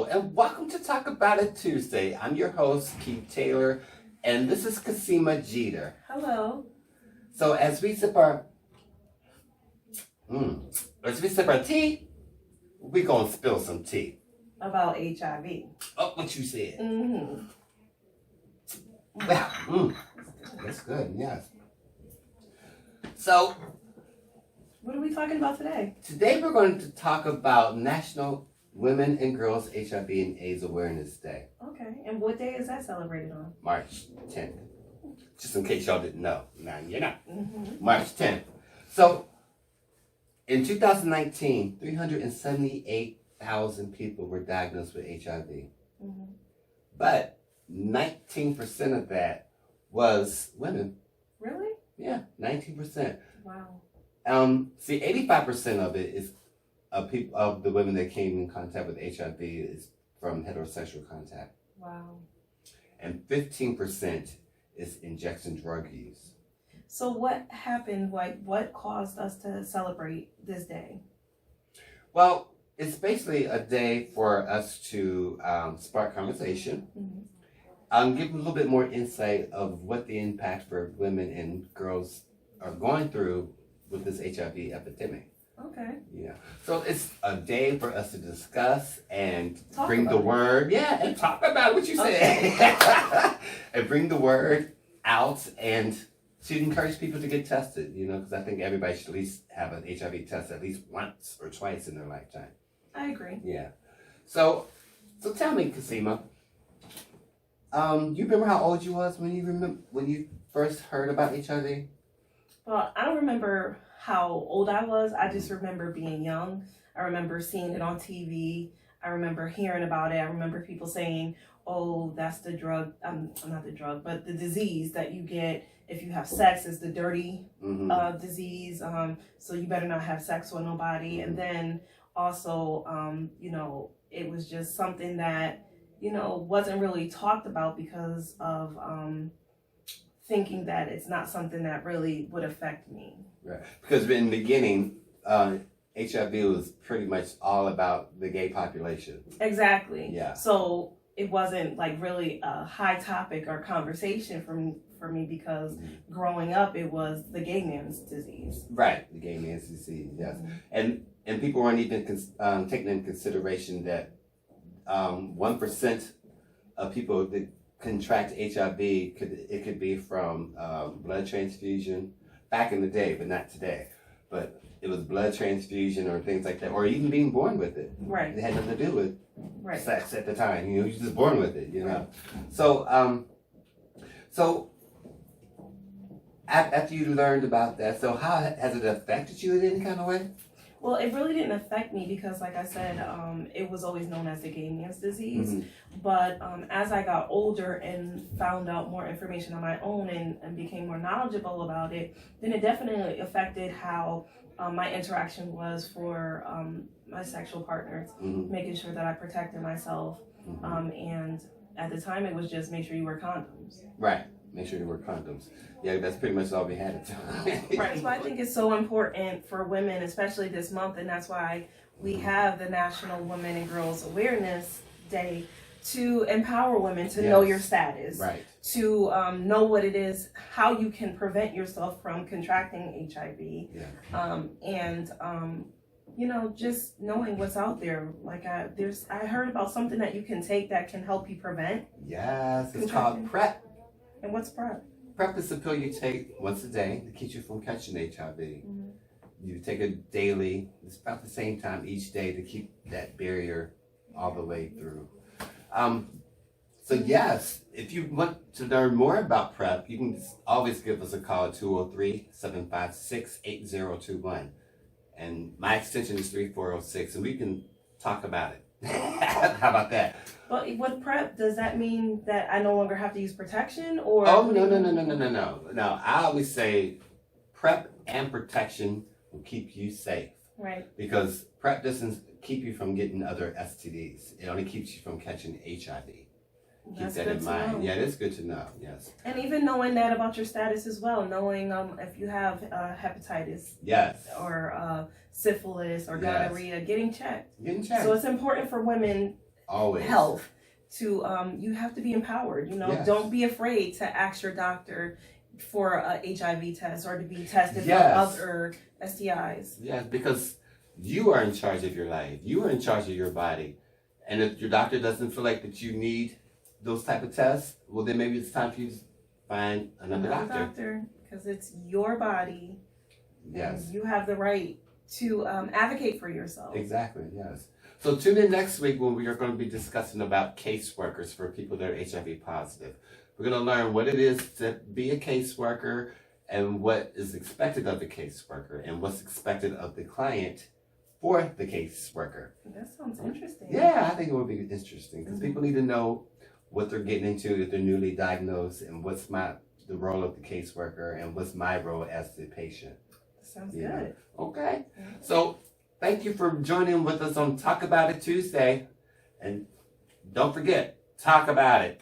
and welcome to Talk About It Tuesday. I'm your host, Keith Taylor, and this is Kasima Jeter. Hello. So as we sip our tea, we're gonna spill some tea. About HIV. Oh, what you said. Mm-hmm. Wow. That's good, yes. So What are we talking about today? today we're going to talk about National Women and Girls HIV and AIDS Awareness Day, Okay. And what day is that celebrated on? March 10th. Just in case y'all didn't know. Now you know. Mm-hmm. March 10th. So in 2019, 378,000 people were diagnosed with HIV. Mm-hmm. But 19% of that was women. Really? Yeah, 19%. Wow. 85% of it is of the women that came in contact with HIV is from heterosexual contact. Wow. And 15% is injection drug use. So what happened? Like, what caused us to celebrate this day? Well, it's basically a day for us to spark conversation. Mm-hmm. Give a little bit more insight of what the impact for women and girls are going through with this HIV epidemic. Okay. Yeah. So it's a day for us to discuss and Talk bring the about it. word. Yeah, and talk about what you said. And bring the word out and to encourage people to get tested, because I think everybody should at least have an HIV test at least once or twice in their lifetime. I agree. Yeah. So tell me, Kasima, you remember how old you was when you first heard about HIV? Well, I don't remember how old I was. I just remember being young. I remember seeing it on TV. I remember hearing about it. I remember people saying, oh, that's the drug, not the drug, but the disease that you get if you have sex is the dirty disease. So you better not have sex with nobody. And then also, it was just something that, wasn't really talked about because of thinking that it's not something that really would affect me. Right. Because in the beginning, HIV was pretty much all about the gay population. Exactly. Yeah. So it wasn't like really a high topic or conversation for me because growing up it was the gay man's disease. Right, the gay man's disease. Yes, and people weren't even taking into consideration that 1% of people that contract HIV could be from blood transfusion back in the day, but not today. But it was blood transfusion or things like that, or even being born with it. Right. It had nothing to do with Right. sex at the time. You're just born with it. Right. So after you learned about that, so how has it affected you in any kind of way? Well, it really didn't affect me because, like I said, it was always known as the gay man's disease. Mm-hmm. But as I got older and found out more information on my own and became more knowledgeable about it, then it definitely affected how my interaction was for my sexual partners, making sure that I protected myself. And at the time, it was just make sure you wear condoms. Right. Make sure you wear condoms. Yeah, that's pretty much all we had at the time. Right. So I think it's so important for women, especially this month, and that's why we have the National Women and Girls Awareness Day to empower women to know your status, right? To know what it is, how you can prevent yourself from contracting HIV, just knowing what's out there. Like I heard about something that you can take that can help you prevent. Yes, it's called PrEP. And what's PrEP? PrEP is a pill you take once a day to keep you from catching HIV. You take it daily. It's about the same time each day to keep that barrier all the way through. So yes, if you want to learn more about PrEP, you can always give us a call at 203-756-8021. And my extension is 3406, and we can talk about it. How about that? But with PrEP, does that mean that I no longer have to use protection, or? Oh, no. No, I always say PrEP and protection will keep you safe. Right. Because PrEP doesn't keep you from getting other STDs. It only keeps you from catching HIV. Keep that in mind. Yeah, it is good to know. Yes. And even knowing that about your status as well, knowing if you have hepatitis. Yes. Or syphilis or gonorrhea, getting checked. Getting checked. So it's important for women Always. health. To you have to be empowered. Yes. Don't be afraid to ask your doctor for a HIV test or to be tested for Yes. other STIs. Yes, because you are in charge of your life. You are in charge of your body. And if your doctor doesn't feel like that you need those type of tests, well, then maybe it's time for you to find another doctor. Because it's your body. Yes. And you have the right to advocate for yourself. Exactly, yes. So tune in next week when we are going to be discussing about caseworkers for people that are HIV positive. We're going to learn what it is to be a caseworker and what is expected of the caseworker and what's expected of the client for the caseworker. That sounds interesting. Yeah, I think it would be interesting because people need to know what they're getting into if they're newly diagnosed and what's the role of the caseworker and what's my role as the patient. Sounds good. Okay. So thank you for joining with us on Talk About It Tuesday. And don't forget, talk about it.